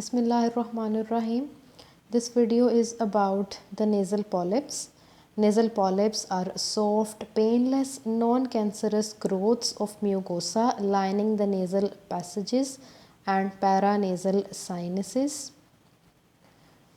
Bismillahirrahmanirrahim. This video is about the nasal polyps. Nasal polyps are soft, painless, non-cancerous growths of mucosa lining the nasal passages and paranasal sinuses.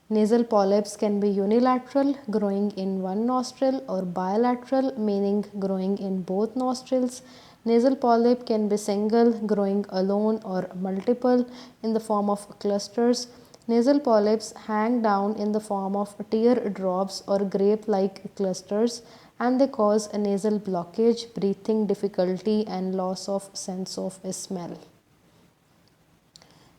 Nasal polyps can be unilateral, growing in one nostril, or bilateral, meaning growing in both nostrils. Nasal polyp can be single, growing alone, or multiple in the form of clusters. Nasal polyps hang down in the form of teardrops or grape-like clusters, and they cause a nasal blockage, breathing difficulty, and loss of sense of smell.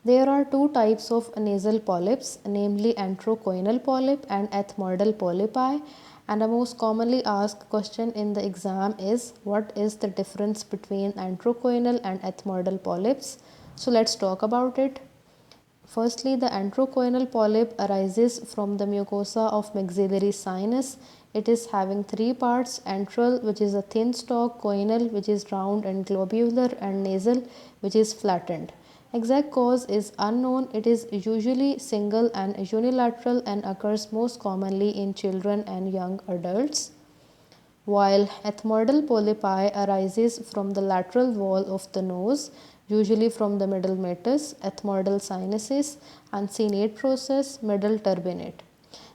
There are two types of nasal polyps, namely enterocoinal polyp and ethmoidal polypi. And the most commonly asked question in the exam is, what is the difference between enterocoinal and ethmoidal polyps? So let's talk about it. Firstly, the enterocoinal polyp arises from the mucosa of maxillary sinus. It is having three parts: antral, which is a thin stalk; coinal, which is round and globular; and nasal, which is flattened. Exact cause is unknown. It is usually single and unilateral and occurs most commonly in children and young adults, while ethmoidal polypi arises from the lateral wall of the nose, usually from the middle meatus, ethmoidal sinuses, uncinate process, middle turbinate.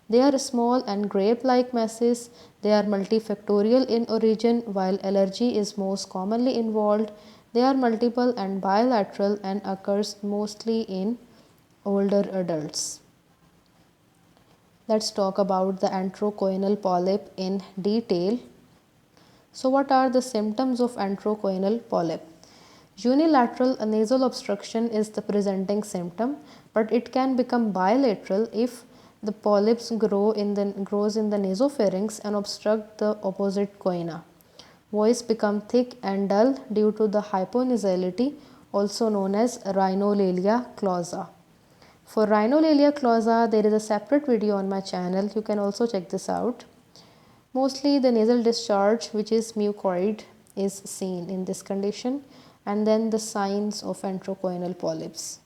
They are small and grape-like masses. They are multifactorial in origin, while allergy is most commonly involved. They are multiple and bilateral and occurs mostly in older adults. Let's talk about the enterocoinal polyp in detail. So what are the symptoms of enterocoinal polyp? Unilateral nasal obstruction is the presenting symptom, but it can become bilateral if the polyps grows in the nasopharynx and obstruct the opposite choana. Voice become thick and dull due to the hyponasality, also known as rhinolalia clausa. For rhinolalia clausa, there is a separate video on my channel. You can also check this out. Mostly the nasal discharge, which is mucoid, is seen in this condition, and then the signs of enterocoinal polyps.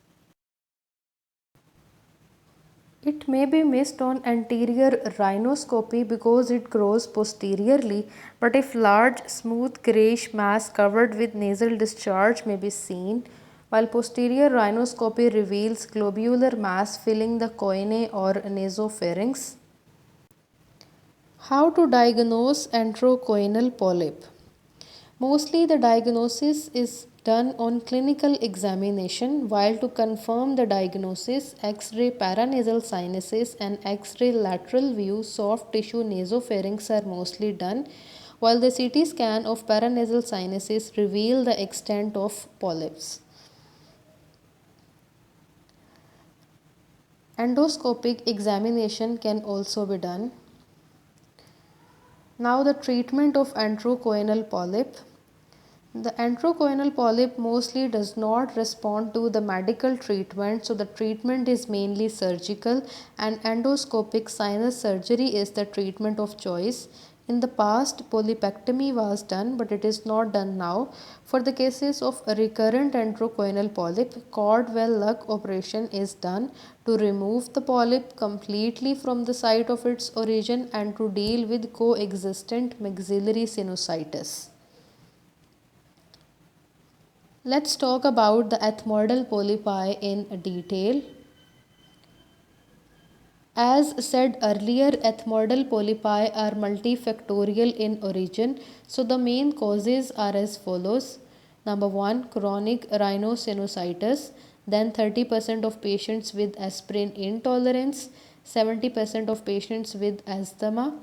It may be missed on anterior rhinoscopy because it grows posteriorly, but if large, smooth, grayish mass covered with nasal discharge may be seen, while posterior rhinoscopy reveals globular mass filling the choanae or nasopharynx. How to diagnose enterocoinal polyp? Mostly the diagnosis is done on clinical examination, while to confirm the diagnosis, X-ray paranasal sinuses and X-ray lateral view soft tissue nasopharynx are mostly done, while the CT scan of paranasal sinuses reveal the extent of polyps. Endoscopic examination can also be done. Now the treatment of enterocoinal polyp. The enterocoinal polyp mostly does not respond to the medical treatment, so the treatment is mainly surgical, and endoscopic sinus surgery is the treatment of choice. In the past, polypectomy was done, but it is not done now. For the cases of recurrent enterocoinal polyp, Cordwell-Luck operation is done to remove the polyp completely from the site of its origin and to deal with coexistent maxillary sinusitis. Let's talk about the ethmoidal polypi in detail. As said earlier, ethmoidal polypi are multifactorial in origin, so the main causes are as follows. Number 1, chronic rhinosinusitis, then 30% of patients with aspirin intolerance, 70% of patients with asthma,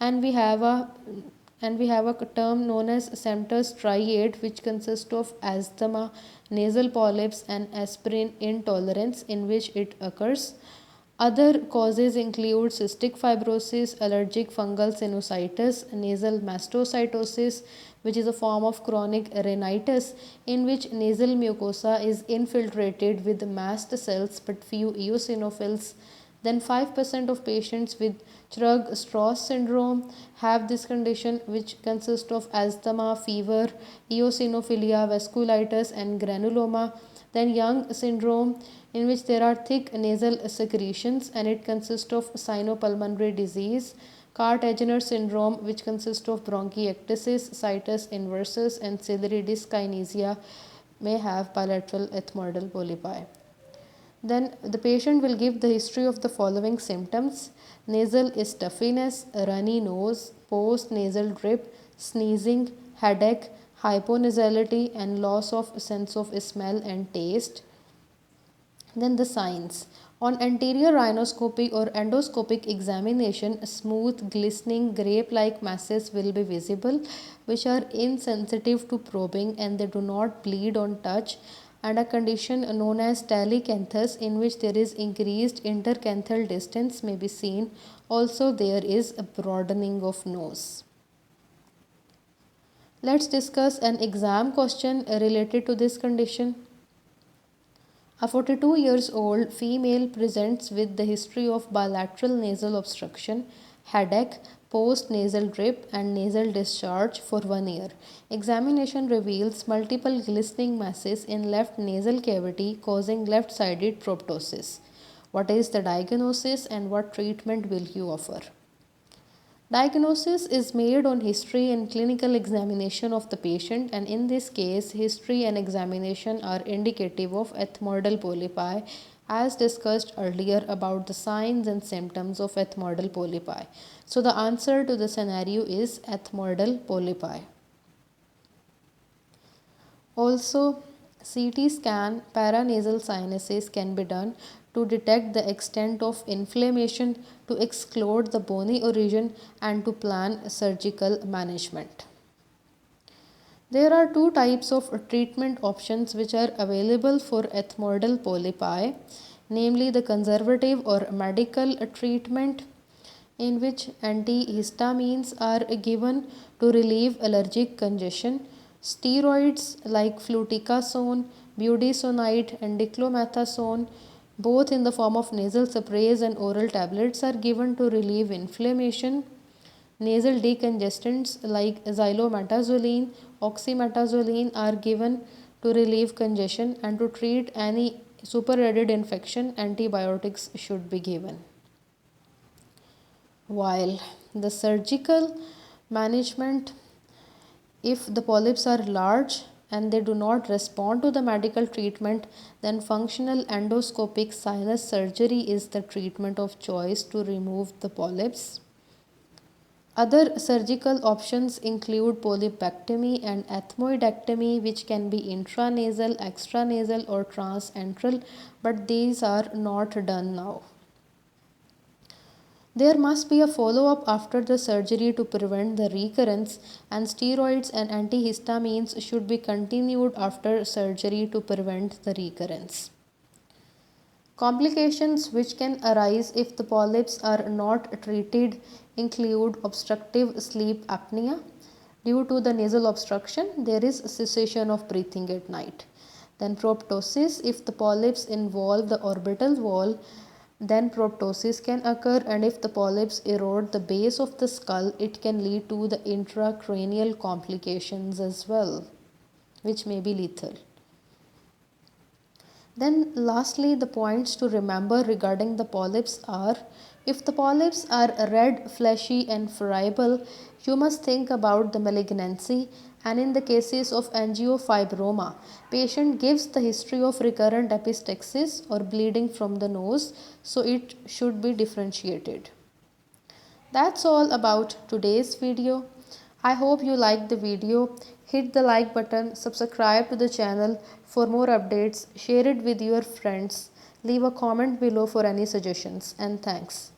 and we have a term known as Semter's triad, which consists of asthma, nasal polyps, and aspirin intolerance, in which it occurs. Other causes include cystic fibrosis, allergic fungal sinusitis, nasal mastocytosis, which is a form of chronic rhinitis in which nasal mucosa is infiltrated with mast cells but few eosinophils. Then 5% of patients with Churg-Strauss syndrome have this condition, which consists of asthma, fever, eosinophilia, vasculitis, and granuloma. Then Young syndrome in which there are thick nasal secretions, and it consists of sinopulmonary disease, Cart-Agener syndrome, which consists of bronchiectasis, situs inversus, and ciliary dyskinesia, may have bilateral ethmoidal polypi. Then the patient will give the history of the following symptoms: nasal stuffiness, runny nose, post nasal drip, sneezing, headache, hyponasality, and loss of sense of smell and taste. Then the signs. On anterior rhinoscopy or endoscopic examination, smooth, glistening, grape-like masses will be visible, which are insensitive to probing and they do not bleed on touch, and a condition known as talicanthus, in which there is increased intercanthal distance, may be seen. Also, there is a broadening of nose. Let's discuss an exam question related to this condition. A 42 years old female presents with the history of bilateral nasal obstruction, headache, post nasal drip, and nasal discharge for 1 year. Examination reveals multiple glistening masses in left nasal cavity causing left sided proptosis. What is the diagnosis and what treatment will you offer? Diagnosis is made on history and clinical examination of the patient, and in this case, history and examination are indicative of ethmoidal polypi, as discussed earlier about the signs and symptoms of ethmoidal polypi. So the answer to the scenario is ethmoidal polypi. Also, CT scan paranasal sinuses can be done to detect the extent of inflammation, to exclude the bony origin, and to plan surgical management. There are two types of treatment options which are available for ethmoidal polypi, namely the conservative or medical treatment, in which antihistamines are given to relieve allergic congestion. Steroids like fluticasone, budesonide, and diclomethasone, both in the form of nasal sprays and oral tablets, are given to relieve inflammation. Nasal decongestants like xylometazoline, oxymetazoline are given to relieve congestion, and to treat any superadded infection, antibiotics should be given. While the surgical management, if the polyps are large and they do not respond to the medical treatment, then functional endoscopic sinus surgery is the treatment of choice to remove the polyps. Other surgical options include polypectomy and ethmoidectomy, which can be intranasal, extranasal, or transantral, but these are not done now. There must be a follow-up after the surgery to prevent the recurrence, and steroids and antihistamines should be continued after surgery to prevent the recurrence. Complications which can arise if the polyps are not treated include obstructive sleep apnea. Due to the nasal obstruction, there is cessation of breathing at night. Then proptosis, if the polyps involve the orbital wall, then proptosis can occur, and if the polyps erode the base of the skull, it can lead to the intracranial complications as well, which may be lethal. Then lastly, the points to remember regarding the polyps are: if the polyps are red, fleshy, and friable, you must think about the malignancy, and in the cases of angiofibroma, patient gives the history of recurrent epistaxis or bleeding from the nose, so it should be differentiated. That's all about today's video. I hope you liked the video. Hit the like button, subscribe to the channel for more updates, share it with your friends, leave a comment below for any suggestions, and thanks.